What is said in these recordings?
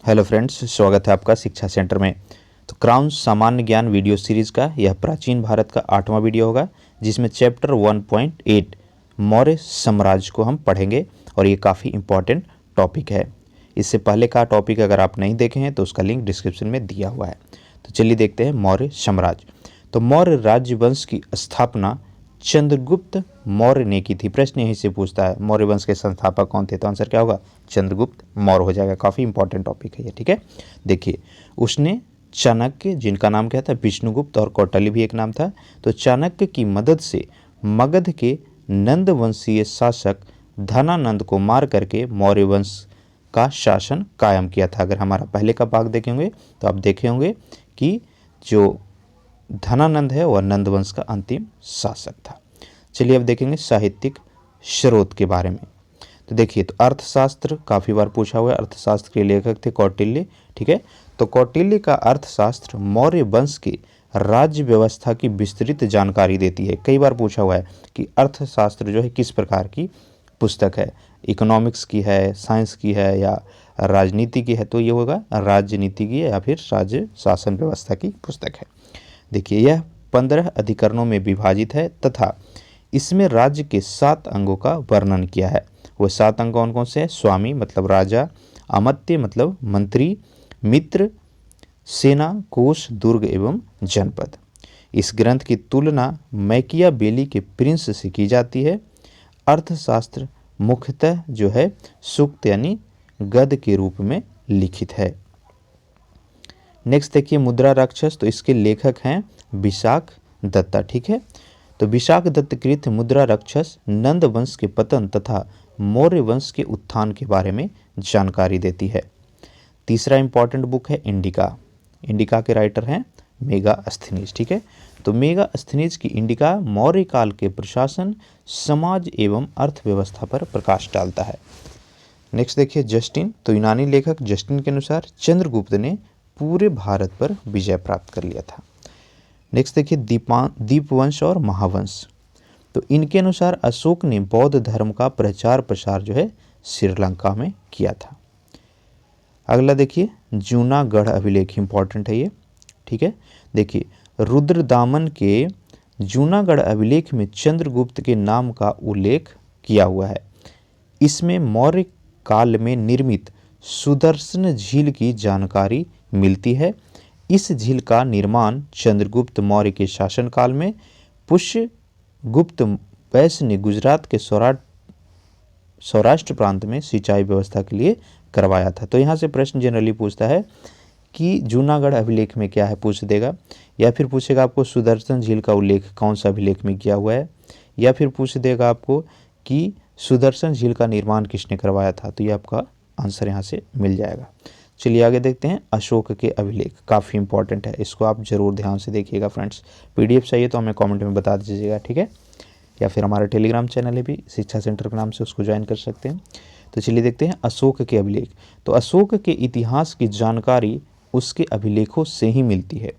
Hello friends, स्वागत है आपका शिक्षा सेंटर में। तो क्राउन सामान्य ज्ञान वीडियो सीरीज़ का यह प्राचीन भारत का 8वां वीडियो होगा, जिसमें चैप्टर 1.8 मौर्य साम्राज्य को हम पढ़ेंगे और ये काफ़ी इम्पॉर्टेंट टॉपिक है। इससे पहले का टॉपिक अगर आप नहीं देखे हैं तो उसका लिंक डिस्क्रिप्शन में दिया हुआ है। तो चलिए देखते हैं मौर्य साम्राज्य। तो मौर्य राजवंश की स्थापना चंद्रगुप्त मौर्य ने की थी। प्रश्न यहीं से पूछता है मौर्य वंश के संस्थापक कौन थे, तो आंसर क्या होगा? चंद्रगुप्त मौर्य हो जाएगा। काफ़ी इंपॉर्टेंट टॉपिक है ये, ठीक है। देखिए, उसने चाणक्य, जिनका नाम क्या था, विष्णुगुप्त, और कौटिल्य भी एक नाम था, तो चाणक्य की मदद से मगध के नंद वंशीय शासक धनानंद को मार करके मौर्य वंश का शासन कायम किया था। अगर हमारा पहले का भाग देखेंगे तो आप देखे होंगे कि जो धनानंद है वह नंद वंश का अंतिम शासक था। चलिए अब देखेंगे साहित्यिक स्रोत के बारे में। तो देखिए, तो अर्थशास्त्र काफ़ी बार पूछा हुआ है। अर्थशास्त्र के लेखक थे कौटिल्य, ठीक है। तो कौटिल्य का अर्थशास्त्र मौर्य वंश की राज्य व्यवस्था की विस्तृत जानकारी देती है। कई बार पूछा हुआ है कि अर्थशास्त्र जो है किस प्रकार की पुस्तक है, इकोनॉमिक्स की है, साइंस की है, या राजनीति की है, तो ये होगा राजनीति की या फिर राज्य शासन व्यवस्था की पुस्तक है। देखिए, यह 15 अधिकरणों में विभाजित है तथा इसमें राज्य के 7 अंगों का वर्णन किया है। वह 7 अंग कौन कौन से हैं? स्वामी मतलब राजा, अमात्य मतलब मंत्री, मित्र, सेना, कोष, दुर्ग एवं जनपद। इस ग्रंथ की तुलना मैकियावेली के प्रिंस से की जाती है। अर्थशास्त्र मुख्यतः जो है सूक्त यानी गद्य के रूप में लिखित है। नेक्स्ट देखिए मुद्रा राक्षस। तो इसके लेखक हैं विशाख दत्ता, ठीक है। तो विशाख दत्त कृत मुद्रा राक्षस नंद वंश के पतन तथा मौर्य वंश के उत्थान के बारे में जानकारी देती है। तीसरा इंपॉर्टेंट बुक है इंडिका। इंडिका के राइटर हैं मेगास्थनीज, ठीक है। तो मेगास्थनीज की इंडिका मौर्य काल के प्रशासन, समाज एवं अर्थव्यवस्था पर प्रकाश डालता है। नेक्स्ट देखिए जस्टिन। तो यूनानी लेखक जस्टिन के अनुसार चंद्रगुप्त ने पूरे भारत पर विजय प्राप्त कर लिया था। नेक्स्ट देखिए दीपवंश और महावंश। तो इनके अनुसार अशोक ने बौद्ध धर्म का प्रचार प्रसार जो है श्रीलंका में किया था। अगला देखिए जूनागढ़ अभिलेख, इंपॉर्टेंट है ये, ठीक है। देखिए रुद्रदामन के जूनागढ़ अभिलेख में चंद्रगुप्त के नाम का उल्लेख किया हुआ है। इसमें मौर्य काल में निर्मित सुदर्शन झील की जानकारी मिलती है। इस झील का निर्माण चंद्रगुप्त मौर्य के शासनकाल में पुष्यगुप्त वैश्य ने गुजरात के सौराष्ट्र प्रांत में सिंचाई व्यवस्था के लिए करवाया था। तो यहाँ से प्रश्न जनरली पूछता है कि जूनागढ़ अभिलेख में क्या है, पूछ देगा, या फिर पूछेगा आपको सुदर्शन झील का उल्लेख कौन सा अभिलेख में किया हुआ है, या फिर पूछ देगा आपको कि सुदर्शन झील का निर्माण किसने करवाया था। तो ये आपका आंसर यहाँ से मिल जाएगा। चलिए आगे देखते हैं अशोक के अभिलेख। काफ़ी इंपॉर्टेंट है, इसको आप जरूर ध्यान से देखिएगा फ्रेंड्स। पीडीएफ चाहिए तो हमें कमेंट में बता दीजिएगा, ठीक है। या फिर हमारा टेलीग्राम चैनल है भी शिक्षा सेंटर के नाम से, उसको ज्वाइन कर सकते हैं। तो चलिए देखते हैं अशोक के अभिलेख। तो अशोक के इतिहास की जानकारी उसके अभिलेखों से ही मिलती है।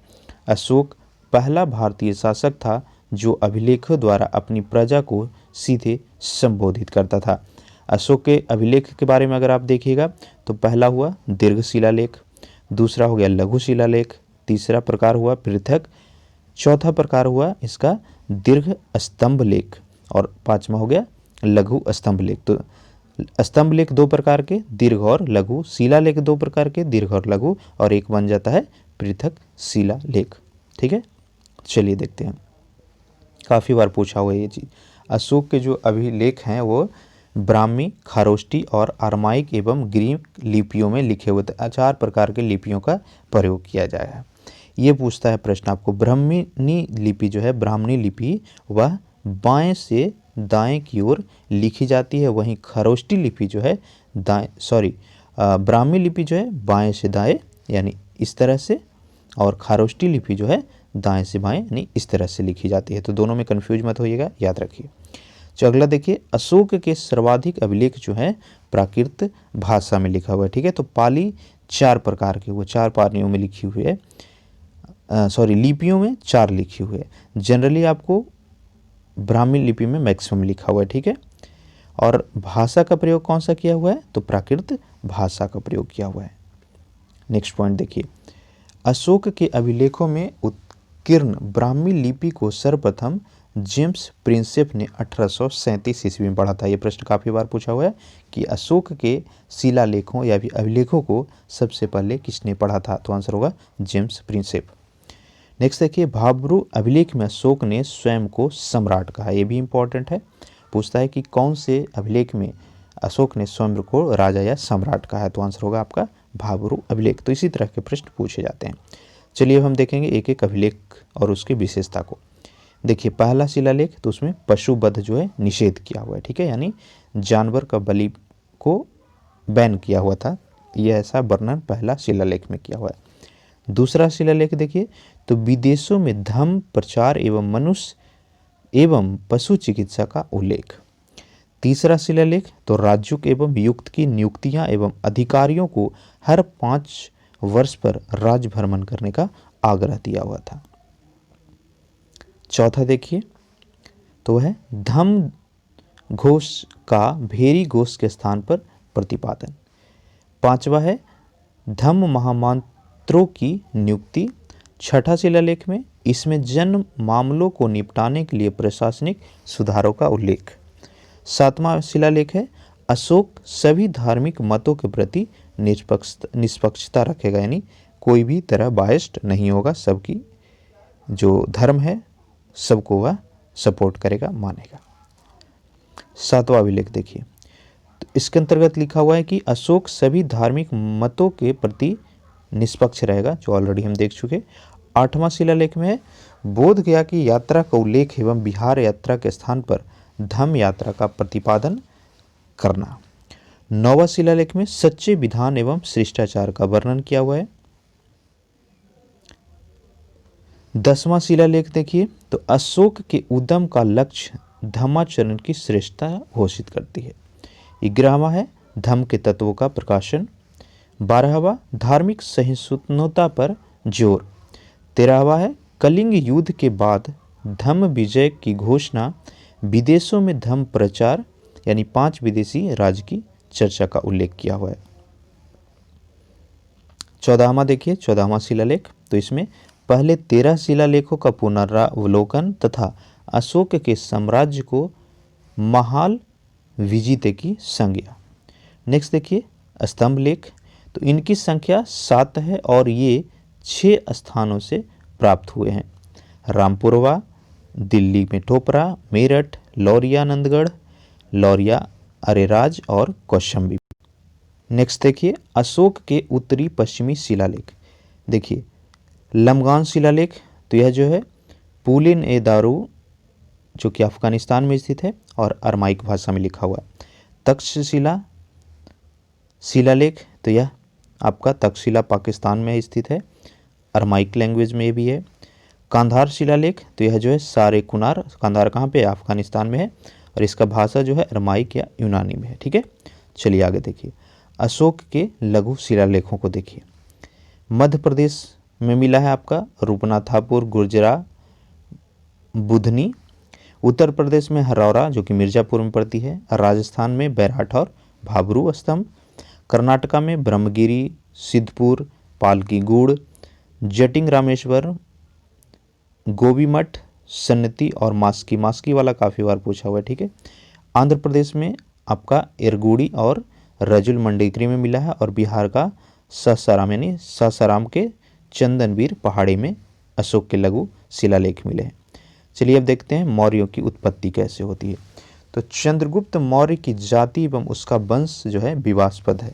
अशोक पहला भारतीय शासक था जो अभिलेखों द्वारा अपनी प्रजा को सीधे संबोधित करता था। अशोक के अभिलेख के बारे में अगर आप देखिएगा तो पहला हुआ दीर्घ शिलालेख, दूसरा हो गया लघु शिलालेख, तीसरा प्रकार हुआ पृथक, चौथा प्रकार हुआ इसका दीर्घ स्तंभ लेख, और पांचवा हो गया लघु स्तंभ लेख। तो स्तंभ लेख 2 प्रकार के, दीर्घ और लघु, शिलालेख 2 प्रकार के, दीर्घ और लघु, और एक बन जाता है पृथक शिलालेख, ठीक है। चलिए देखते हैं, काफ़ी बार पूछा हुआ ये चीज़। अशोक के जो अभिलेख हैं वो ब्राह्मी, खारोष्टी और अरमाइक एवं ग्रीक लिपियों में लिखे हुए थे। 4 प्रकार के लिपियों का प्रयोग किया जाएगा। ये पूछता है प्रश्न आपको, ब्राह्मणी लिपि जो है, ब्राह्मणी लिपि वह बाएं से दाएं की ओर लिखी जाती है, वहीं खरोष्टी लिपि जो है ब्राह्मी लिपि जो है बाएं से दाएं यानी इस तरह से, और खारोष्टी लिपि जो है दाएं से बाएं यानी इस तरह से लिखी जाती है। तो दोनों में कन्फ्यूज मत होइएगा, याद रखिए। तो अगला देखिए अशोक के सर्वाधिक अभिलेख जो है प्राकृत भाषा में लिखा हुआ है, ठीक है। तो पाली 4 प्रकार के, वो 4 पालियों में लिखी हुई है, लिपियों में 4 लिखी हुई है। जनरली आपको ब्राह्मी लिपि में मैक्सिमम लिखा हुआ है, ठीक है। और भाषा का प्रयोग कौन सा किया हुआ है, तो प्राकृत भाषा का प्रयोग किया हुआ है। नेक्स्ट पॉइंट देखिए, अशोक के अभिलेखों में उत्कीर्ण ब्राह्मी लिपि को सर्वप्रथम जेम्स प्रिंसेप ने 1837 ईस्वी में पढ़ा था। ये प्रश्न काफ़ी बार पूछा हुआ है कि अशोक के शिलालेखों या भी अभिलेखों को सबसे पहले किसने पढ़ा था, तो आंसर होगा जेम्स प्रिंसेप। नेक्स्ट देखिए, भाब्रू अभिलेख में अशोक ने स्वयं को सम्राट कहा। ये भी इंपॉर्टेंट है, पूछता है कि कौन से अभिलेख में अशोक ने स्वयं को राजा या सम्राट कहा है, तो आंसर होगा आपका भाब्रू अभिलेख। तो इसी तरह के प्रश्न पूछे जाते हैं। चलिए अब हम देखेंगे एक एक अभिलेख और उसकी विशेषता को। देखिए पहला शिलालेख, तो उसमें पशुवध जो है निषेध किया हुआ है, ठीक है, यानी जानवर का बलि को बैन किया हुआ था, यह ऐसा वर्णन पहला शिलालेख में किया हुआ है। दूसरा शिलालेख देखिए, तो विदेशों में धर्म प्रचार एवं मनुष्य एवं पशु चिकित्सा का उल्लेख। तीसरा शिलालेख, तो राजयुक्त एवं युक्त की नियुक्तियां एवं अधिकारियों को हर 5 वर्ष पर राज भ्रमण करने का आग्रह दिया हुआ था। चौथा देखिए, तो है धम्म घोष का भेरी घोष के स्थान पर प्रतिपादन। पांचवा है धम्म महामंत्रों की नियुक्ति। छठा शिलालेख में इसमें जन्म मामलों को निपटाने के लिए प्रशासनिक सुधारों का उल्लेख। सातवां शिलालेख है अशोक सभी धार्मिक मतों के प्रति निष्पक्षता रखेगा, यानी कोई भी तरह बायस्ड नहीं होगा, सबकी जो धर्म है सबको वह सपोर्ट करेगा, मानेगा। सातवां अभिलेख देखिए, तो इसके अंतर्गत लिखा हुआ है कि अशोक सभी धार्मिक मतों के प्रति निष्पक्ष रहेगा, जो ऑलरेडी हम देख चुके। आठवां शिलालेख में है बोध गया की यात्रा का उल्लेख एवं बिहार यात्रा के स्थान पर धम्म यात्रा का प्रतिपादन करना। नौवां शिलालेख में सच्चे विधान एवं शिष्टाचार का वर्णन किया हुआ है। 10वां शिलालेख देखिए, तो अशोक के उद्यम का लक्ष्य धम्माचरण की श्रेष्ठता घोषित करती है। 11वां है धम्म के तत्वों का प्रकाशन। 12वां धार्मिक सहिष्णुता पर जोर। 13वां है कलिंग युद्ध के बाद धम्म विजय की घोषणा। विदेशों में धम्म प्रचार, यानी 5 विदेशी राज्य की चर्चा का उल्लेख किया हुआ है। 14वां देखिए, 14वां शिलालेख, तो इसमें पहले 13 शिलालेखों का पुनरावलोकन तथा अशोक के साम्राज्य को महाल विजिते की संज्ञा। नेक्स्ट देखिए स्तंभ लेख, तो इनकी संख्या 7 है और ये 6 स्थानों से प्राप्त हुए हैं। रामपुरवा, दिल्ली में टोपरा, मेरठ, लौरिया नंदगढ़, लौरिया अरेराज और कौशंबी। नेक्स्ट देखिए अशोक के उत्तरी पश्चिमी शिलालेख। देखिए लमगान शिलालेख, तो यह जो है पुलिन ए दारू जो कि अफगानिस्तान में स्थित है और अरमाइक भाषा में लिखा हुआ है। तक्षशिला शिलालेख, तो यह आपका तक्षशिला पाकिस्तान में स्थित है, अरमाइक लैंग्वेज में भी है। कांधार शिलालेख, तो यह जो है सारे कुनार, कांधार कहाँ पे है, अफगानिस्तान में है, और इसका भाषा जो है अरमाइक या यूनानी में है, ठीक है। चलिए आगे देखिए अशोक के लघु शिलालेखों को देखिए। मध्य प्रदेश में मिला है आपका रूपनाथापुर, गुर्जरा, बुधनी। उत्तर प्रदेश में हरौरा जो कि मिर्ज़ापुर में पड़ती है। राजस्थान में बैराठ और भाबरू स्तंभ। कर्नाटका में ब्रह्मगिरी, सिद्धपुर, पालकीगुड़, जटिंग रामेश्वर, गोबीमठ, सन्नति और मास्की। मास्की वाला काफ़ी बार पूछा हुआ है, ठीक है। आंध्र प्रदेश में आपका एरगुड़ी और रजुल मंडेकरी में मिला है, और बिहार का सासाराम यानी सासाराम के चंदनवीर पहाड़ी में अशोक के लघु शिलालेख मिले हैं। चलिए अब देखते हैं मौर्यों की उत्पत्ति कैसे होती है। तो चंद्रगुप्त मौर्य की जाति एवं उसका वंश जो है विवादास्पद है।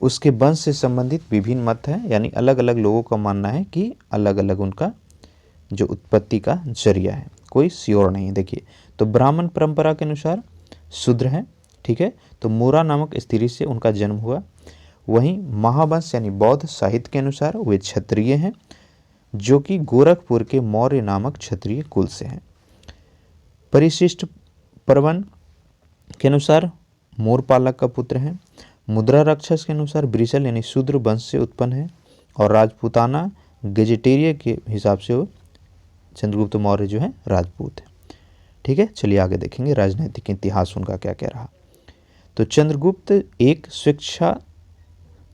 उसके वंश से संबंधित विभिन्न मत हैं, यानी अलग अलग लोगों का मानना है कि अलग अलग उनका जो उत्पत्ति का जरिया है, कोई श्योर नहीं है। देखिए तो ब्राह्मण परंपरा के अनुसार शूद्र हैं, ठीक है, तो मूरा नामक स्त्री से उनका जन्म हुआ। वहीं महावंश यानी बौद्ध साहित्य के अनुसार वे क्षत्रिय हैं, जो कि गोरखपुर के मौर्य नामक क्षत्रिय कुल से हैं। परिशिष्ट पर्वन के अनुसार मोरपालक का पुत्र है। मुद्रा राक्षस के अनुसार ब्रिशल यानी शूद्र वंश से उत्पन्न है, और राजपूताना गेजेटेरिया के हिसाब से वो चंद्रगुप्त मौर्य जो है राजपूत है, ठीक है। चलिए आगे देखेंगे राजनीतिक इतिहास उनका क्या कह रहा। तो चंद्रगुप्त एक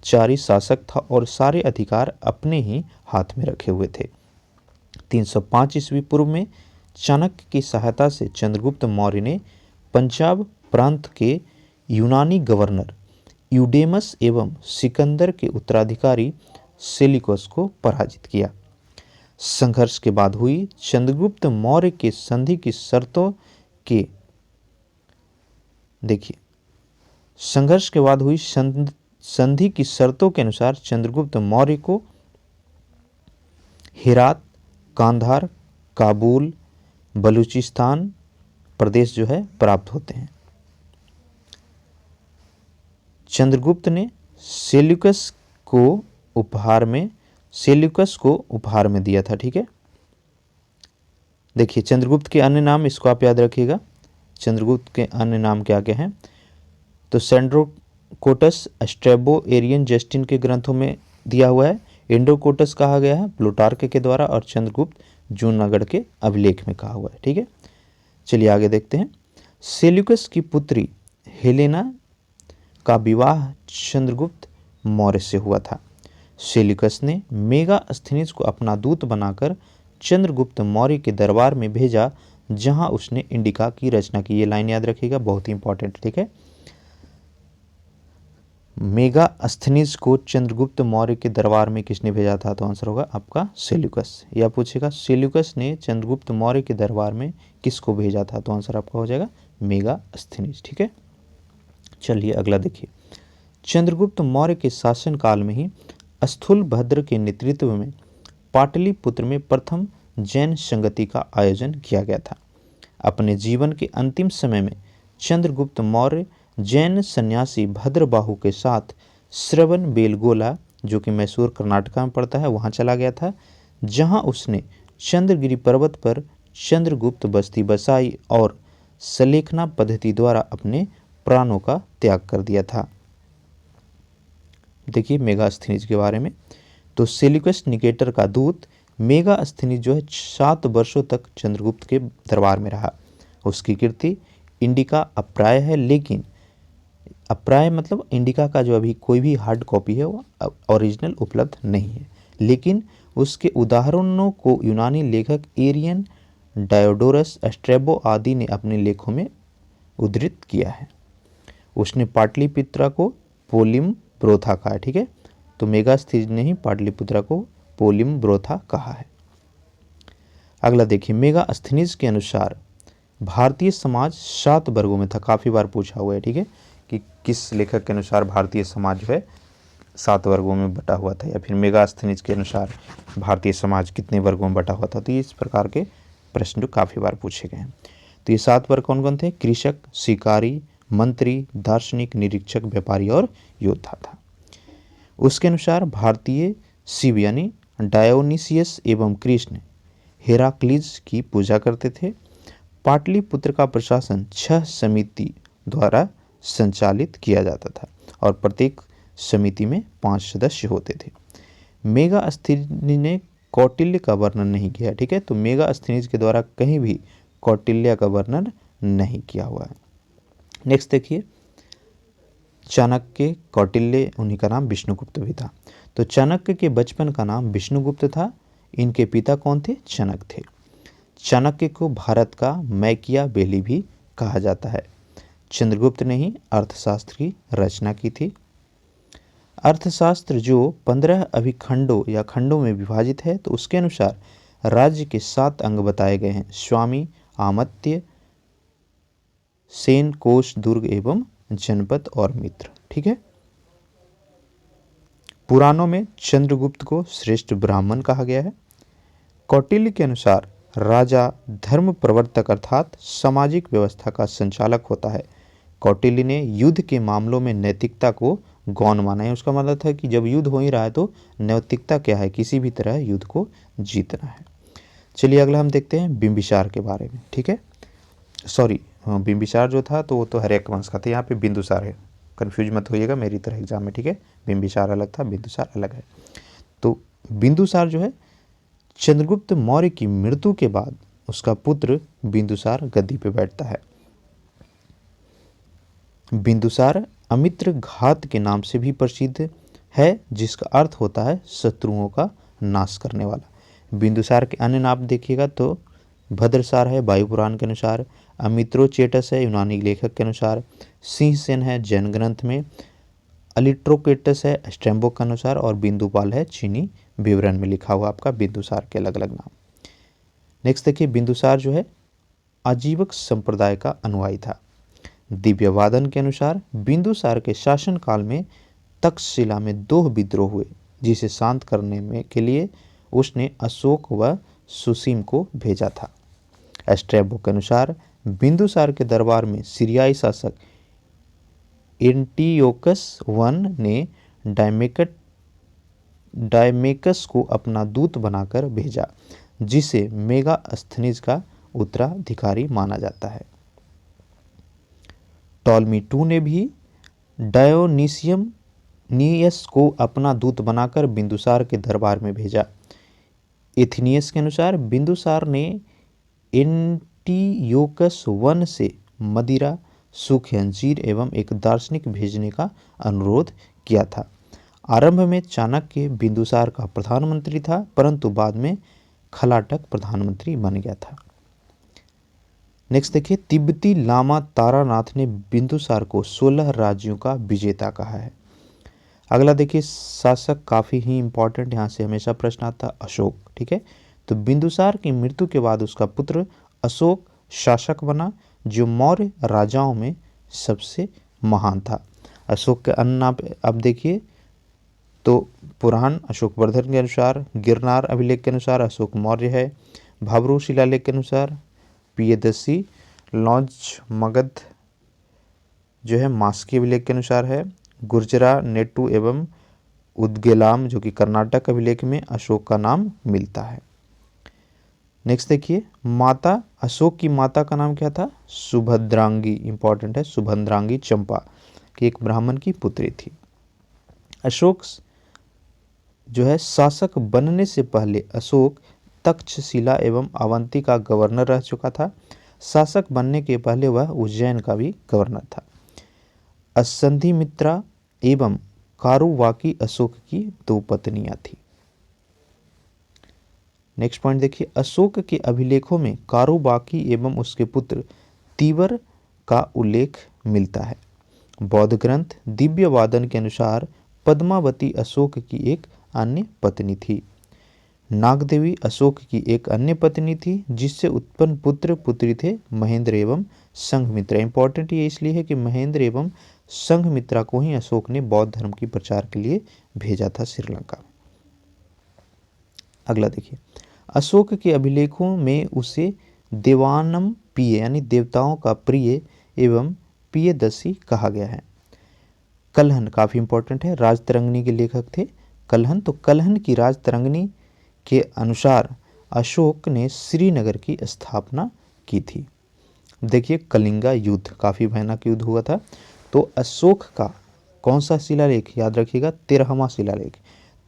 चारी शासक था और सारे अधिकार अपने ही हाथ में रखे हुए थे। 305 ईस्वी पूर्व में चाणक्य की सहायता से चंद्रगुप्त मौर्य ने पंजाब प्रांत के यूनानी गवर्नर यूडेमस एवं सिकंदर के उत्तराधिकारी सेल्यूकस को पराजित किया। संघर्ष के बाद हुई चंद्रगुप्त मौर्य के संधि की शर्तों के देखिए संघर्ष के बाद हुई संधि की शर्तों के अनुसार चंद्रगुप्त मौर्य को हेरात, कांधार, काबुल, बलूचिस्तान प्रदेश जो है प्राप्त होते हैं। चंद्रगुप्त ने सेल्यूकस को उपहार में दिया था। ठीक है, देखिए चंद्रगुप्त के अन्य नाम, इसको आप याद रखिएगा। चंद्रगुप्त के अन्य नाम क्या क्या हैं? तो सेंड्रोकोटस स्ट्रैबो एरियन जस्टिन के ग्रंथों में दिया हुआ है। इंडोकोटस कहा गया है प्लूटार्क के द्वारा, और चंद्रगुप्त जूनागढ़ के अभिलेख में कहा हुआ है। ठीक है, चलिए आगे देखते हैं। सेल्यूकस की पुत्री हेलेना का विवाह चंद्रगुप्त मौर्य से हुआ था। सेल्यूकस ने मेगास्थनीज को अपना दूत बनाकर चंद्रगुप्त मौर्य के दरबार में भेजा, जहां उसने इंडिका की रचना की। ये लाइन याद रखिएगा, बहुत ही इंपॉर्टेंट। ठीक है, मेगास्थनीज को चंद्रगुप्त मौर्य के दरबार में किसने भेजा था? तो आंसर होगा आपका सेल्यूकस। या पूछेगा सेल्यूकस ने चंद्रगुप्त मौर्य के दरबार में किसको भेजा था? तो आंसर आपका हो जाएगा मेगास्थनीज। ठीक है, चलिए अगला देखिए। चंद्रगुप्त मौर्य के शासनकाल में ही स्थूलभद्र के नेतृत्व में पाटलिपुत्र में प्रथम जैन संगति का आयोजन किया गया था। अपने जीवन के अंतिम समय में चंद्रगुप्त मौर्य जैन सन्यासी भद्रबाहु के साथ श्रवण बेलगोला, जो कि मैसूर कर्नाटका में पड़ता है, वहां चला गया था, जहां उसने चंद्रगिरी पर्वत पर चंद्रगुप्त बस्ती बसाई और सलेखना पद्धति द्वारा अपने प्राणों का त्याग कर दिया था। देखिए मेगास्थनीज के बारे में, तो सेल्यूकस निकेटर का दूत मेगास्थनीज जो है 7 वर्षों तक चंद्रगुप्त के दरबार में रहा। उसकी कीर्ति इंडिका अप्राय है, लेकिन अप्राय मतलब इंडिका का जो अभी कोई भी हार्ड कॉपी है वो ओरिजिनल उपलब्ध नहीं है, लेकिन उसके उदाहरणों को यूनानी लेखक एरियन, डायोडोरस, स्ट्रैबो आदि ने अपने लेखों में उद्धृत किया है। उसने पाटलिपुत्रा को पोलिम ब्रोथा कहा है। ठीक है, तो मेगास्थनीज ने ही पाटलिपुत्रा को पोलिम ब्रोथा कहा है। अगला देखिए, मेगास्थनीज के अनुसार भारतीय समाज 7 वर्गों में था। काफ़ी बार पूछा हुआ है। ठीक है, कि किस लेखक के अनुसार भारतीय समाज जो है 7 वर्गों में बटा हुआ था, या फिर मेगास्थनीज के अनुसार भारतीय समाज कितने वर्गों में बटा हुआ था। तो इस प्रकार के प्रश्न जो काफ़ी बार पूछे गए हैं। तो ये 7 वर्ग कौन कौन थे? कृषक, शिकारी, मंत्री, दार्शनिक, निरीक्षक, व्यापारी और योद्धा था। उसके अनुसार भारतीय शिव यानी डायोनिसियस एवं कृष्ण हेराक्लीज की पूजा करते थे। पाटलिपुत्र का प्रशासन 6 समिति द्वारा संचालित किया जाता था और प्रत्येक समिति में 5 सदस्य होते थे। मेगास्थनीज ने कौटिल्य का वर्णन नहीं किया। ठीक है, तो मेगास्थनीज के द्वारा कहीं भी कौटिल्य का वर्णन नहीं किया हुआ है। नेक्स्ट देखिए, चाणक्य, कौटिल्य, उन्हीं का नाम विष्णुगुप्त भी था। तो चाणक्य के बचपन का नाम विष्णुगुप्त था। इनके पिता कौन थे? चनक थे। चाणक्य को भारत का मैकियावेली भी कहा जाता है। चंद्रगुप्त ने ही अर्थशास्त्र की रचना की थी। अर्थशास्त्र जो 15 अभिखंडों या खंडों में विभाजित है, तो उसके अनुसार राज्य के 7 अंग बताए गए हैं: स्वामी, आमत्य, सेन, कोश, दुर्ग एवं जनपद और मित्र। ठीक है, पुराणों में चंद्रगुप्त को श्रेष्ठ ब्राह्मण कहा गया है। कौटिल्य के अनुसार राजा धर्म प्रवर्तक अर्थात सामाजिक व्यवस्था का संचालक होता है। कौटिल्य ने युद्ध के मामलों में नैतिकता को गौण माना है। उसका मतलब था कि जब युद्ध हो ही रहा है तो नैतिकता क्या है? किसी भी तरह युद्ध को जीतना है। चलिए अगला हम देखते हैं बिंबिसार के बारे में। ठीक है, सॉरी, बिंबिसार जो था तो वो तो हर्यक वंश का था। यहाँ पे बिंदुसार है, कन्फ्यूज मत होइएगा मेरी तरह एग्जाम में। ठीक है, बिंबिसार अलग था, बिंदुसार अलग है। तो बिंदुसार जो है चंद्रगुप्त मौर्य की मृत्यु के बाद उसका पुत्र बिंदुसार गद्दी पे बैठता है। बिंदुसार अमित्र घात के नाम से भी प्रसिद्ध है, जिसका अर्थ होता है शत्रुओं का नाश करने वाला। बिंदुसार के अन्य नाम देखिएगा तो भद्रसार है वायु पुराण के अनुसार, अमित्रोचेटस है यूनानी लेखक के अनुसार, सिंहसेन है जैन ग्रंथ में, अलिट्रोकेटस है स्ट्रैम्बो के अनुसार, और बिंदुपाल है चीनी विवरण में लिखा हुआ आपका बिंदुसार के अलग अलग नाम। नेक्स्ट देखिए, बिंदुसार जो है आजीवक संप्रदाय का अनुयायी था। दिव्यवादन के अनुसार बिंदुसार के शासनकाल में तक्षशिला में 2 विद्रोह हुए, जिसे शांत करने में के लिए उसने अशोक व सुसीम को भेजा था। स्ट्रैबो के अनुसार बिंदुसार के दरबार में सीरियाई शासक एंटियोकस वन ने डायमेकस को अपना दूत बनाकर भेजा, जिसे मेगास्थनीज का उत्तराधिकारी माना जाता है। टॉलमी टू ने भी डायोनिसियम नीयस को अपना दूत बनाकर बिंदुसार के दरबार में भेजा। एथिनियस के अनुसार बिंदुसार ने एंटियोकस वन से मदिरा, सूखे अंजीर एवं एक दार्शनिक भेजने का अनुरोध किया था। आरंभ में चाणक्य बिंदुसार का प्रधानमंत्री था, परंतु बाद में खलाटक प्रधानमंत्री बन गया था। नेक्स्ट देखिए, तिब्बती लामा तारानाथ ने बिंदुसार को 16 राज्यों का विजेता कहा है। अगला देखिए, शासक काफ़ी ही इंपॉर्टेंट, यहाँ से हमेशा प्रश्न आता अशोक। ठीक है, तो बिंदुसार की मृत्यु के बाद उसका पुत्र अशोक शासक बना, जो मौर्य राजाओं में सबसे महान था। अशोक के अन्य नाम अब देखिए तो पुराण अशोकवर्धन के अनुसार, गिरनार अभिलेख के अनुसार अशोक मौर्य है, भाबरू शिलालेख के अनुसार पियदसी, लॉन्ज मगध जो है मास्की अभिलेख के अनुसार है, गुर्जरा नेट्टू एवं उदगेलाम जो कि कर्नाटक अभिलेख में अशोक का नाम मिलता है। नेक्स्ट देखिए, माता अशोक की माता का नाम क्या था? सुभद्रांगी, इंपॉर्टेंट है, सुभद्रांगी चंपा की एक ब्राह्मण की पुत्री थी। अशोक जो है शासक बनने से पहले अशोक तक्षशिला एवं अवंती का गवर्नर रह चुका था। शासक बनने के पहले वह उज्जैन का भी गवर्नर था। असंधिमित्रा एवं कारुवाकी अशोक की 2 पत्नियां थी। नेक्स्ट पॉइंट देखिए, अशोक के अभिलेखों में कारुबाकी एवं उसके पुत्र तीवर का उल्लेख मिलता है। बौद्ध ग्रंथ दिव्यवादन के अनुसार पद्मावती अशोक की एक अन्य पत्नी थी। नागदेवी अशोक की एक अन्य पत्नी थी, जिससे उत्पन्न पुत्र पुत्री थे महेंद्र एवं संघमित्रा। इंपॉर्टेंट ये इसलिए है कि महेंद्र एवं संघमित्रा को ही अशोक ने बौद्ध धर्म की प्रचार के लिए भेजा था श्रीलंका में। अगला देखिए, अशोक के अभिलेखों में उसे देवानम प्रिय यानी देवताओं का प्रिय एवं प्रियदर्शी कहा गया है। कल्हन काफ़ी इंपॉर्टेंट है, राजतरंगिणी के लेखक थे कल्हन। तो कल्हन की राजतरंगिणी के अनुसार अशोक ने श्रीनगर की स्थापना की थी। देखिए, कलिंगा युद्ध काफ़ी भयानक युद्ध हुआ था। तो अशोक का कौन सा शिलालेख याद रखिएगा? 13वां शिलालेख।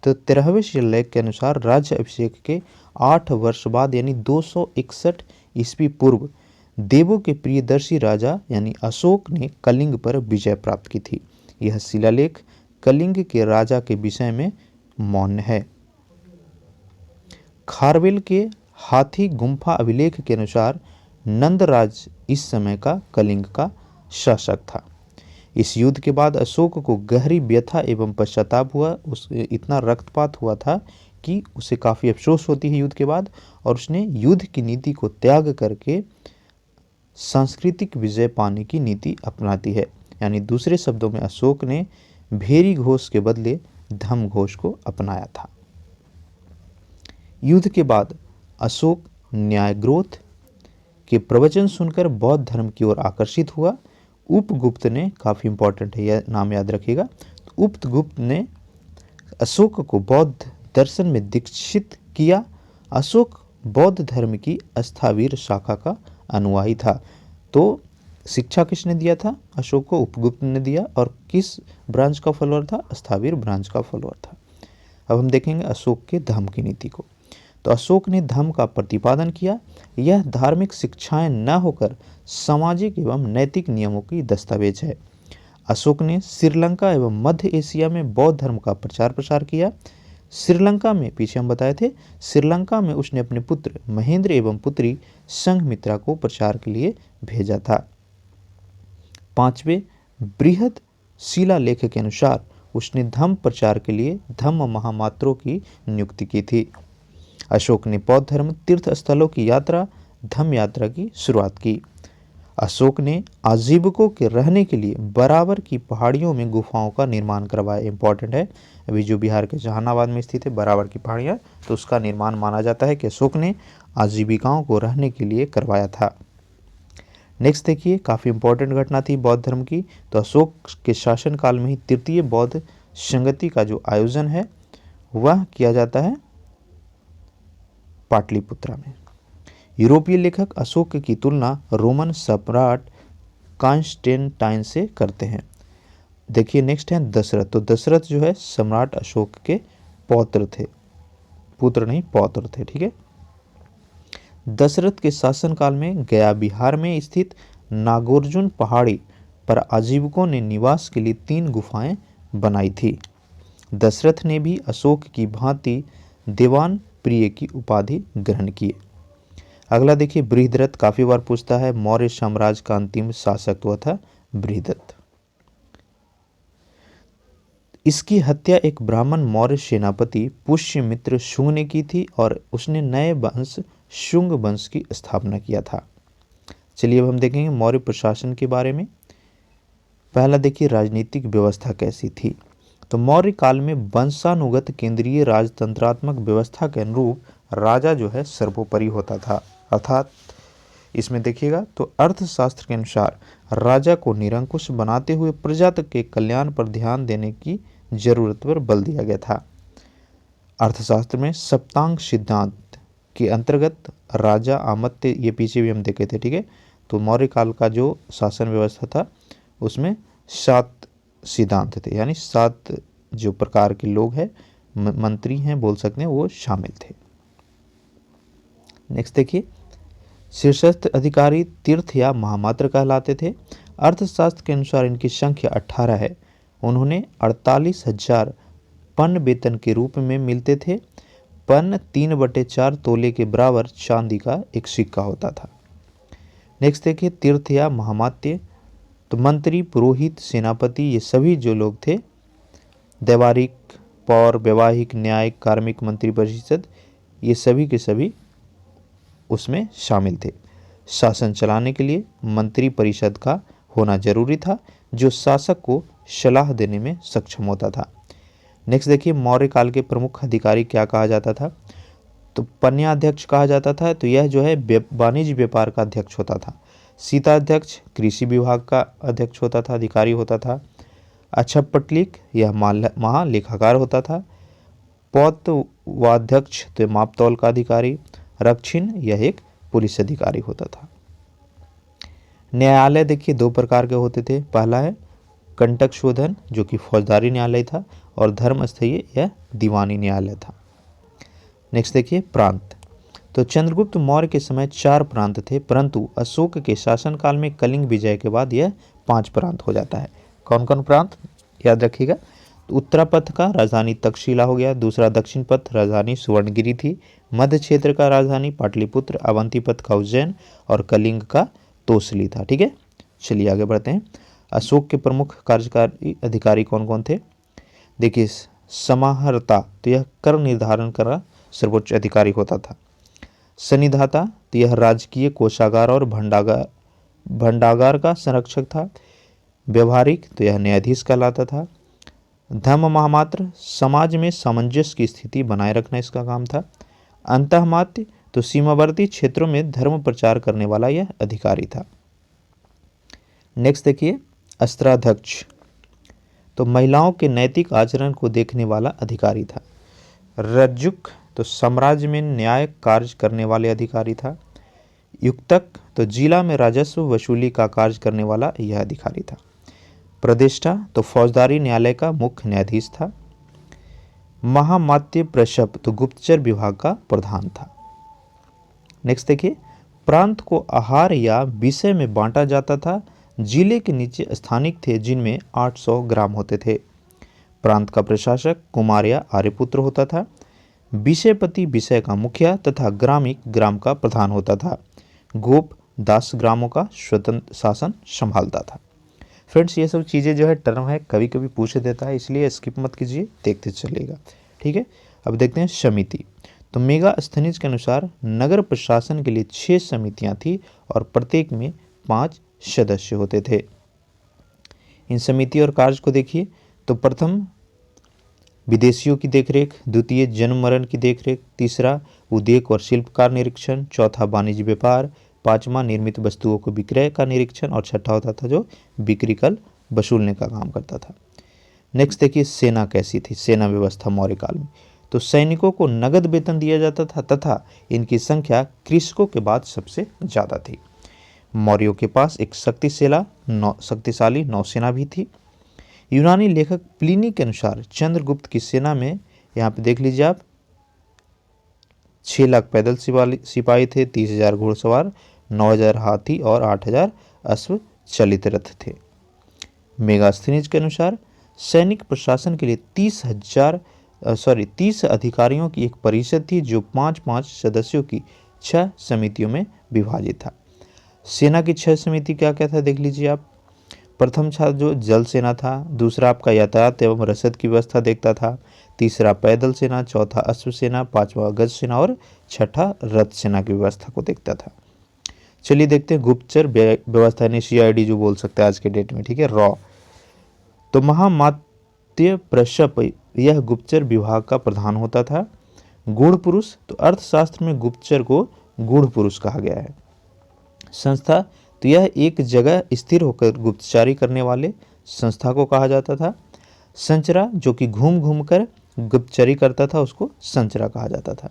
तो 13वें शिलालेख के अनुसार राज्य अभिषेक के 8 वर्ष बाद यानी 261 ईस्वी पूर्व देवों के प्रियदर्शी राजा यानी अशोक ने कलिंग पर विजय प्राप्त की थी। यह शिलालेख कलिंग के राजा के विषय में मौन है। खारवेल के हाथी गुम्फा अभिलेख के अनुसार नंदराज इस समय का कलिंग का शासक था। इस युद्ध के बाद अशोक को गहरी व्यथा एवं पश्चाताप हुआ। उसे इतना रक्तपात हुआ था कि उसे काफ़ी अफसोस होती है युद्ध के बाद, और उसने युद्ध की नीति को त्याग करके सांस्कृतिक विजय पाने की नीति अपनाती है। यानी दूसरे शब्दों में अशोक ने भेरी घोष के बदले धम्म घोष को अपनाया था। युद्ध के बाद अशोक न्यायग्रोथ के प्रवचन सुनकर बौद्ध धर्म की ओर आकर्षित हुआ। उपगुप्त ने, काफ़ी इंपॉर्टेंट है यह नाम याद रखिएगा, तो उपगुप्त ने अशोक को बौद्ध दर्शन में दीक्षित किया। अशोक बौद्ध धर्म की अस्थावीर शाखा का अनुयायी था। तो शिक्षा किसने दिया था? अशोक को उपगुप्त ने दिया। और किस ब्रांच का फॉलोअर था? अस्थावीर ब्रांच का फॉलोअर था। अब हम देखेंगे अशोक के धम्म की नीति को। तो अशोक ने धम्म का प्रतिपादन किया। यह धार्मिक शिक्षाएं न होकर सामाजिक एवं नैतिक नियमों की दस्तावेज है। अशोक ने श्रीलंका एवं मध्य एशिया में बौद्ध धर्म का प्रचार प्रसार किया। श्रीलंका में, पीछे हम बताए थे, श्रीलंका में उसने अपने पुत्र महेंद्र एवं पुत्री संघमित्रा को प्रचार के लिए भेजा था। 5वें बृहद शिलालेख के अनुसार उसने धम्म प्रचार के लिए धम्म महामात्रों की नियुक्ति की थी। अशोक ने बौद्ध धर्म तीर्थ स्थलों की यात्रा, धम्म यात्रा की शुरुआत की। अशोक ने आजीविकों के रहने के लिए बराबर की पहाड़ियों में गुफाओं का निर्माण करवाया। इंपॉर्टेंट है, अभी जो बिहार के जहानाबाद में स्थित है बराबर की पहाड़ियाँ, तो उसका निर्माण माना जाता है कि अशोक ने आजीविकाओं को रहने के लिए करवाया था। नेक्स्ट देखिए, काफ़ी इंपॉर्टेंट घटना थी बौद्ध धर्म की। तो अशोक के शासनकाल में ही तृतीय बौद्ध संगति का जो आयोजन है वह किया जाता है पाटलिपुत्रा में। यूरोपीय लेखक अशोक की तुलना रोमन सम्राट कॉन्स्टेंटाइन से करते हैं। देखिए नेक्स्ट है दशरथ। तो दशरथ जो है सम्राट अशोक के पौत्र थे, पुत्र नहीं पौत्र थे, ठीक है। दशरथ के शासनकाल में गया बिहार में स्थित नागार्जुन पहाड़ी पर आजीविकों ने निवास के लिए 3 गुफाएं बनाई थी। दशरथ ने भी अशोक की भांति देवान प्रिय की उपाधि ग्रहण की। अगला देखिए बृहद्रथ, काफी बार पूछता है। मौर्य साम्राज्य का अंतिम शासक हुआ था बृहद्रथ। इसकी हत्या एक ब्राह्मण मौर्य सेनापति पुष्यमित्र शुंग ने की थी और उसने नए वंश शुंग वंश की स्थापना किया था। चलिए अब हम देखेंगे मौर्य प्रशासन के बारे में। पहला देखिए राजनीतिक व्यवस्था कैसी थी। तो मौर्य काल में वंशानुगत केंद्रीय राजतंत्रात्मक व्यवस्था के अनुरूप राजा जो है सर्वोपरि होता था। अर्थात इसमें देखिएगा तो अर्थशास्त्र के अनुसार राजा को निरंकुश बनाते हुए प्रजा के कल्याण पर ध्यान देने की जरूरत पर बल दिया गया था। अर्थशास्त्र में सप्तांग सिद्धांत के अंतर्गत राजा आमत्य, ये पीछे भी हम देखे थे, ठीक है। तो मौर्य काल का जो शासन व्यवस्था था उसमें 7 सिद्धांत थे, यानी 7 जो प्रकार के लोग हैं, मंत्री हैं बोल सकते हैं, वो शामिल थे। नेक्स्ट देखिए, शीर्षस्थ अधिकारी तीर्थ या महामात्र कहलाते थे। अर्थशास्त्र के अनुसार इनकी संख्या 18 है। उन्होंने 48,000 पन्न वेतन के रूप में मिलते थे। पन्न 3/4 तोले के बराबर चांदी का एक सिक्का होता था। नेक्स्ट देखिए, तीर्थ या महामात्य, तो मंत्री, पुरोहित, सेनापति, ये सभी जो लोग थे, दैवारिक, पौर, वैवाहिक, न्यायिक, कार्मिक, मंत्री परिषद, ये सभी के सभी उसमें शामिल थे। शासन चलाने के लिए मंत्री परिषद का होना जरूरी था, जो शासक को सलाह देने में सक्षम होता था। नेक्स्ट देखिए, मौर्य काल के प्रमुख अधिकारी क्या कहा जाता था। तो पन्याध्यक्ष कहा जाता था। तो यह जो है वाणिज्य व्यापार का अध्यक्ष होता था। शीताध्यक्ष कृषि विभाग का अध्यक्ष होता था, अधिकारी होता था। अच्छपटलिक, यह महालेखाकार होता था। पौतवाध्यक्ष तो मापतौल का अधिकारी। रक्षिण, यह एक पुलिस अधिकारी होता था। न्यायालय देखिए 2 प्रकार के होते थे। पहला है कंटक शोधन, जो कि फौजदारी न्यायालय था, और धर्मस्थयी, यह दीवानी न्यायालय था। नेक्स्ट देखिए प्रांत। तो चंद्रगुप्त मौर्य के समय 4 प्रांत थे, परंतु अशोक के शासनकाल में कलिंग विजय के बाद यह 5 प्रांत हो जाता है। कौन कौन प्रांत याद रखिएगा। तो उत्तरापथ का राजधानी तक्षशिला हो गया। दूसरा दक्षिण पथ राजधानी सुवर्णगिरी थी। मध्य क्षेत्र का राजधानी पाटलिपुत्र, अवंती पथ का उज्जैन और कलिंग का तोसली था। ठीक है, चलिए आगे बढ़ते हैं। अशोक के प्रमुख कार्यकारी अधिकारी कौन कौन थे। देखिए, समाहर्ता, तो यह कर निर्धारण का सर्वोच्च अधिकारी होता था। सन्निधाता, तो यह राजकीय कोषागार और भंडागार का संरक्षक था। व्यवहारिक, तो यह न्यायाधीश कहलाता था। धम्म महामात्र, समाज में सामंजस्य की स्थिति बनाए रखना इसका काम था। अंतःमात्य, तो सीमावर्ती क्षेत्रों में धर्म प्रचार करने वाला यह अधिकारी था। नेक्स्ट देखिए, अस्त्राध्यक्ष, तो महिलाओं के नैतिक आचरण को देखने वाला अधिकारी था। रज्जुक, तो साम्राज्य में न्याय कार्य करने वाले अधिकारी था। युक्तक, तो जिला में राजस्व वसूली का कार्य करने वाला यह अधिकारी था। प्रदेष्टा, तो फौजदारी न्यायालय का मुख्य न्यायाधीश था। महामात्य प्रशप, तो गुप्तचर विभाग का प्रधान था। नेक्स्ट देखिए, प्रांत को आहार या विषय में बांटा जाता था। जिले के नीचे स्थानिक थे जिनमें 800 ग्राम होते थे। प्रांत का प्रशासक कुमार या आर्यपुत्र होता था। विषयपति विषय का मुखिया तथा ग्रामिक ग्राम का प्रधान होता था। गोप 10 ग्रामों का स्वतंत्र शासन संभालता था। फ्रेंड्स, ये सब चीज़ें जो है टर्म है कभी कभी पूछ देता है, इसलिए स्किप मत कीजिए, देखते चलेगा। ठीक है, अब देखते हैं समिति। तो मेगास्थनीज के अनुसार नगर प्रशासन के लिए 6 समितियां थी और प्रत्येक में 5 सदस्य होते थे। इन समिति और कार्य को देखिए। तो प्रथम विदेशियों की देखरेख, द्वितीय जन्म मरण की देखरेख, तीसरा उद्योग और शिल्पकार निरीक्षण, चौथा वाणिज्य व्यापार, पांचवा निर्मित वस्तुओं को विक्रय का निरीक्षण और छठा होता था जो बिक्री कर वसूलने का काम करता था। नेक्स्ट देखिए सेना कैसी थी, सेना व्यवस्था मौर्य काल में। तो सैनिकों को नगद वेतन दिया जाता था तथा इनकी संख्या कृषकों के बाद सबसे ज़्यादा थी। मौर्यों के पास एक शक्तिशाली नौसेना भी थी। यूनानी लेखक प्लिनी के अनुसार चंद्रगुप्त की सेना में, यहाँ पे देख लीजिए आप, 6 लाख पैदल सिपाही थे, 30,000 घुड़सवार, 9,000 हाथी और 8,000 अश्व चलित रथ थे। मेगास्थनीज के अनुसार सैनिक प्रशासन के लिए 30 अधिकारियों की एक परिषद थी जो 5-5 सदस्यों की 6 समितियों में विभाजित था। सेना की 6 समिति क्या क्या था देख लीजिए आप। प्रथम था जो जल सेना था, दूसरा आपका यातायात एवं रसद की व्यवस्था देखता था, तीसरा पैदल सेना, चौथा अश्व सेना, पांचवा गज सेना और छठा रथ सेना की व्यवस्था को देखता था। चलिए देखते हैं गुप्तचर व्यवस्था यानी CID जो बोल सकते हैं आज के डेट में। ठीक है, रॉ। तो महामात्य प्रशप यह गुप्तचर विभाग का प्रधान होता था। गूढ़ पुरुष, तो अर्थशास्त्र में गुप्तचर को गूढ़ पुरुष कहा गया है। संस्था, तो यह एक जगह स्थिर होकर गुप्तचारी करने वाले संस्था को कहा जाता था। संचरा, जो कि घूम घूम कर गुप्तचरी करता था, उसको संचरा कहा जाता था।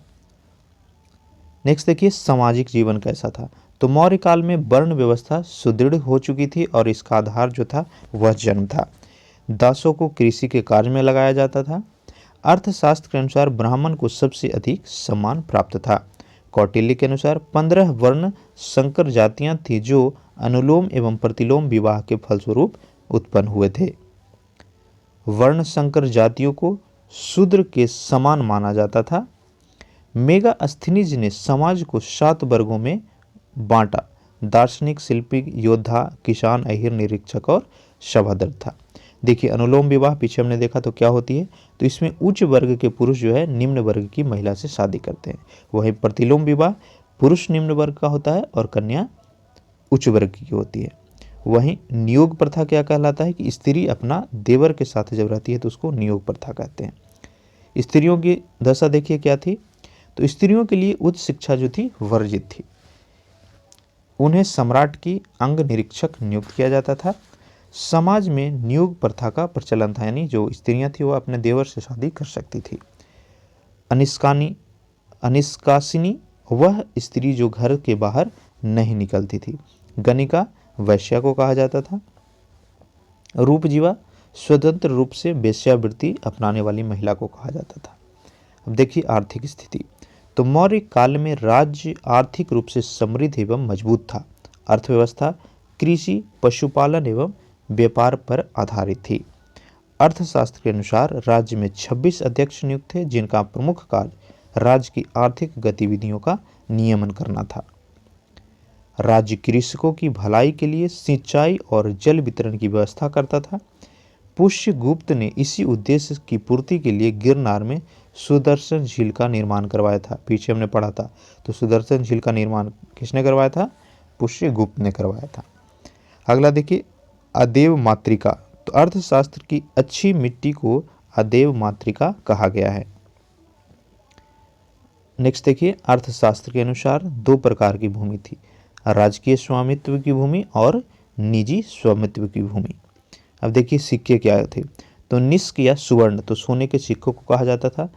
नेक्स्ट देखिए सामाजिक जीवन कैसा था। तो मौर्य काल में वर्ण व्यवस्था सुदृढ़ हो चुकी थी और इसका आधार जो था वह जन्म था। दासों को कृषि के कार्य में लगाया जाता था। अर्थशास्त्र के अनुसार ब्राह्मण को सबसे अधिक सम्मान प्राप्त था। कौटिल्य के अनुसार 15 वर्ण संकर जातियां थी जो अनुलोम एवं प्रतिलोम विवाह के फलस्वरूप उत्पन्न हुए थे। वर्ण संकर जातियों को शूद्र के समान माना जाता था। मेगास्थनीज ने समाज को 7 वर्गों में बांटा। दार्शनिक, शिल्पी, योद्धा, किसान, अहिर, निरीक्षक और सभादर था। देखिए अनुलोम विवाह पीछे हमने देखा तो क्या होती है, तो इसमें उच्च वर्ग के पुरुष जो है निम्न वर्ग की महिला से शादी करते हैं। वहीं प्रतिलोम विवाह पुरुष निम्न वर्ग का होता है और कन्या उच्च वर्ग की होती है। वहीं नियोग प्रथा क्या कहलाता है कि स्त्री अपना देवर के साथ जब रहती है तो उसको नियोग प्रथा कहते हैं। स्त्रियों की दशा देखिए क्या थी, तो स्त्रियों के लिए उच्च शिक्षा जो थी वर्जित थी। उन्हें सम्राट की अंग निरीक्षक नियुक्त किया जाता था। समाज में नियोग प्रथा का प्रचलन था, यानी जो स्त्रियां थी वह अपने देवर से शादी कर सकती थी। अनिष्कासिनी, वह स्त्री जो घर के बाहर नहीं निकलती थी। गणिका, वैश्या को कहा जाता था। रूपजीवा, स्वतंत्र रूप से वेश्यावृत्ति अपनाने वाली महिला को कहा जाता था। अब देखिए आर्थिक स्थिति। तो मौर्य काल में राज्य आर्थिक रूप से समृद्ध एवं मजबूत था। अर्थव्यवस्था कृषि, पशुपालन एवं व्यापार पर आधारित थी। अर्थशास्त्र के अनुसार राज्य में 26 अध्यक्ष नियुक्त थे जिनका प्रमुख कार्य राज्य की आर्थिक गतिविधियों का नियमन करना था। राज्य कृषकों की भलाई के लिए सिंचाई और जल वितरण की व्यवस्था करता था। पुष्यगुप्त ने इसी उद्देश्य की पूर्ति के लिए गिरनार में सुदर्शन झील का निर्माण करवाया था। पीछे हमने पढ़ा था, तो सुदर्शन झील का निर्माण किसने करवाया था? पुष्यगुप्त ने करवाया था। अगला देखिए अदेव मातृका। तो अर्थशास्त्र की अच्छी मिट्टी को अदेव मातृका कहा गया है। नेक्स्ट देखिए अर्थशास्त्र के अनुसार 2 प्रकार की भूमि थी, राजकीय स्वामित्व की भूमि और निजी स्वामित्व की भूमि। अब देखिए सिक्के क्या थे, तो निष्क या सुवर्ण तो सोने के सिक्कों को कहा जाता था।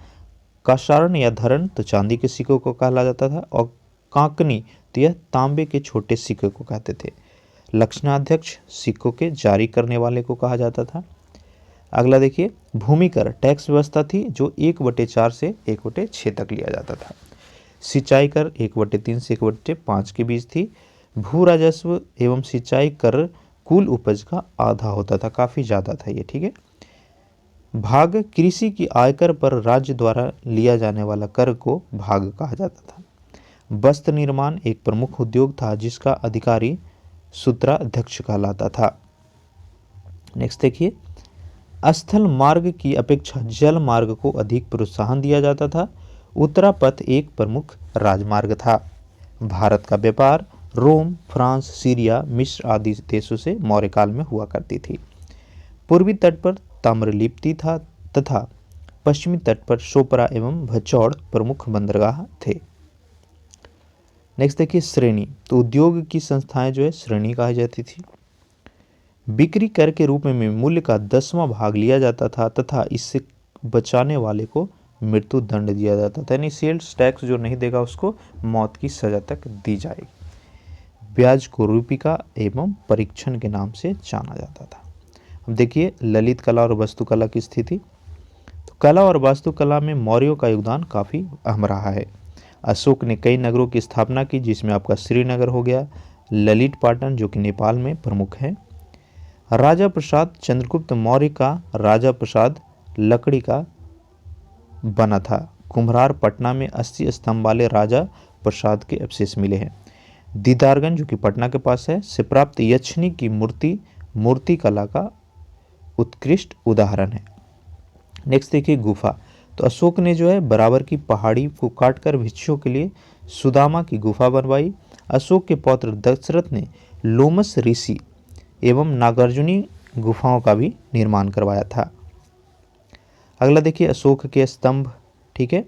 काशारण या धरण तो चांदी के सिक्कों को कहा जाता था। और कांकनी तो यह तांबे के छोटे सिक्के को कहते थे। लक्षणाध्यक्ष सिक्कों के जारी करने वाले को कहा जाता था। अगला देखिए भूमि कर टैक्स व्यवस्था थी जो 1/4 से 1/6 तक लिया जाता था। सिंचाई कर 1/3 से 1/5 के बीच थी। भू राजस्व एवं सिंचाई कर कुल उपज का आधा होता था, काफ़ी ज़्यादा था ये, ठीक है। भाग, कृषि की आयकर पर राज्य द्वारा लिया जाने वाला कर को भाग कहा जाता था। वस्त्र निर्माण एक प्रमुख उद्योग था जिसका अधिकारी सूत्राध्यक्ष कहलाता था। नेक्स्ट देखिए, स्थल मार्ग की अपेक्षा जल मार्ग को अधिक प्रोत्साहन दिया जाता था। उत्तरापथ एक प्रमुख राजमार्ग था। भारत का व्यापार रोम, फ्रांस, सीरिया, मिस्र आदि देशों से मौर्य काल में हुआ करती थी। पूर्वी तट पर ताम्रलिप्ति था तथा पश्चिमी तट पर सोपरा एवं भचौड़ प्रमुख बंदरगाह थे। नेक्स्ट देखिए, श्रेणी। तो उद्योग की संस्थाएं जो है श्रेणी कही जाती थी। बिक्री कर के रूप में मूल्य का 10वां भाग लिया जाता था तथा इससे बचाने वाले को मृत्यु दंड दिया जाता था, यानी सेल्स टैक्स जो नहीं देगा उसको मौत की सजा तक दी जाएगी। ब्याज को रूपिका एवं परीक्षण के नाम से जाना जाता था। अब देखिए ललित कला और वास्तुकला की स्थिति। तो कला और वास्तुकला में मौर्यों का योगदान काफ़ी अहम रहा है। अशोक ने कई नगरों की स्थापना की जिसमें आपका श्रीनगर हो गया, ललित पाटन जो कि नेपाल में प्रमुख है। राजा प्रसाद चंद्रगुप्त मौर्य का राजा प्रसाद लकड़ी का बना था। कुम्हरार पटना में 80 स्तंभ वाले राजा प्रसाद के अवशेष मिले हैं। दीदारगंज जो कि पटना के पास है से प्राप्त यक्षिणी की मूर्ति कला का उत्कृष्ट उदाहरण है। नेक्स्ट देखिए गुफा। तो अशोक ने जो है बराबर की पहाड़ी को काटकर भिक्षुओं के लिए सुदामा की गुफा बनवाई। अशोक के पौत्र दशरथ ने लोमस ऋषि एवं नागार्जुनी गुफाओं का भी निर्माण करवाया था। अगला देखिए अशोक के स्तंभ, ठीक है।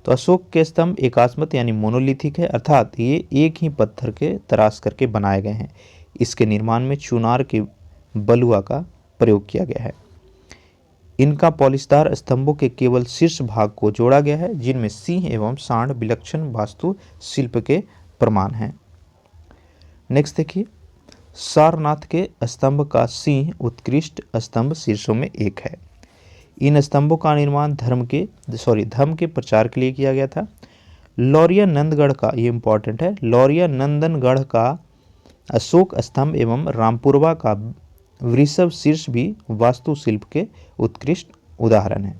तो अशोक के स्तंभ एकास्मत यानी मोनोलिथिक है, अर्थात ये एक ही पत्थर के तराश करके बनाए गए हैं। इसके निर्माण में चुनार के बलुआ का प्रयोग किया गया है। इनका पॉलिशदार स्तंभों के केवल शीर्ष भाग को जोड़ा गया है जिनमें सिंह एवं सांड विलक्षण वास्तु शिल्प के प्रमाण हैं। नेक्स्ट देखिए, सारनाथ के स्तंभ का सिंह उत्कृष्ट स्तंभ शीर्षों में एक है। इन स्तंभों का निर्माण धर्म के प्रचार के लिए किया गया था। लौरिया नंदगढ़ का, ये इंपॉर्टेंट है, लौरिया नंदनगढ़ का अशोक स्तंभ एवं रामपुरवा का वृषभ शीर्ष भी वास्तुशिल्प के उत्कृष्ट उदाहरण है।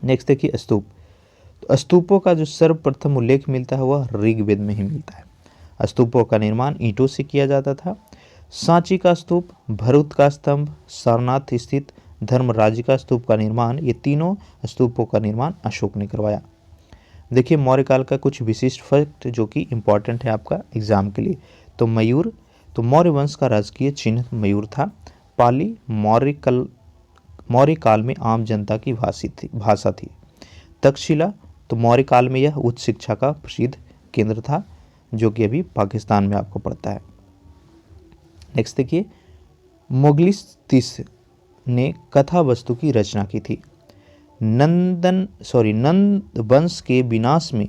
नेक्स्ट देखिए स्तूप। तो स्तूपों का जो सर्वप्रथम उल्लेख मिलता है वह ऋग्वेद में ही मिलता है। स्तूपों का निर्माण ईंटों से किया जाता था। सांची का स्तूप, भरूच का स्तंभ, सारनाथ स्थित धर्मराज का स्तूप का निर्माण, ये तीनों स्तूपों का निर्माण अशोक ने करवाया। देखिए मौर्य काल का कुछ विशिष्ट फैक्ट जो कि इंपॉर्टेंट है आपका एग्जाम के लिए। तो मयूर, तो मौर्य वंश का राजकीय चिन्ह मयूर था। पाली मौर्य काल में आम जनता की भाषा थी। तक्षशिला, तो मौर्य काल में यह उच्च शिक्षा का प्रसिद्ध केंद्र था जो कि अभी पाकिस्तान में आपको पड़ता है। नेक्स्ट देखिए, मुगलिस्तिस ने कथा वस्तु की रचना की थी। नंद वंश के विनाश में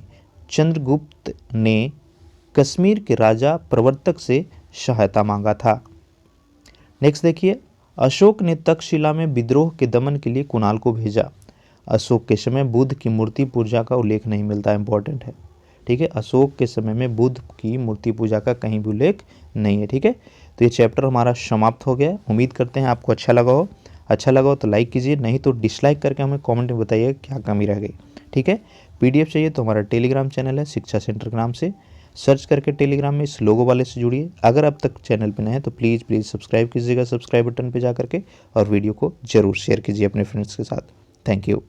चंद्रगुप्त ने कश्मीर के राजा प्रवर्तक से सहायता मांगा था। नेक्स्ट देखिए, अशोक ने तक्षशिला में विद्रोह के दमन के लिए कुणाल को भेजा। अशोक के समय बुद्ध की मूर्ति पूजा का उल्लेख नहीं मिलता, इंपॉर्टेंट है, ठीक है। अशोक के समय में बुद्ध की मूर्ति पूजा का कहीं भी उल्लेख नहीं है, ठीक है। तो ये चैप्टर हमारा समाप्त हो गया। उम्मीद करते हैं आपको अच्छा लगा हो। अच्छा लगा हो तो लाइक कीजिए, नहीं तो डिसलाइक करके हमें कमेंट में बताइए क्या कमी रह गई, ठीक है। पीडीएफ चाहिए तो हमारा टेलीग्राम चैनल है शिक्षा सेंटर के नाम से, सर्च करके टेलीग्राम में इस लोगो वाले से जुड़िए। अगर अब तक चैनल पर नए हैं तो प्लीज़ सब्सक्राइब कीजिएगा, सब्सक्राइब बटन पर जा करके, और वीडियो को जरूर शेयर कीजिए अपने फ्रेंड्स के साथ। Thank you.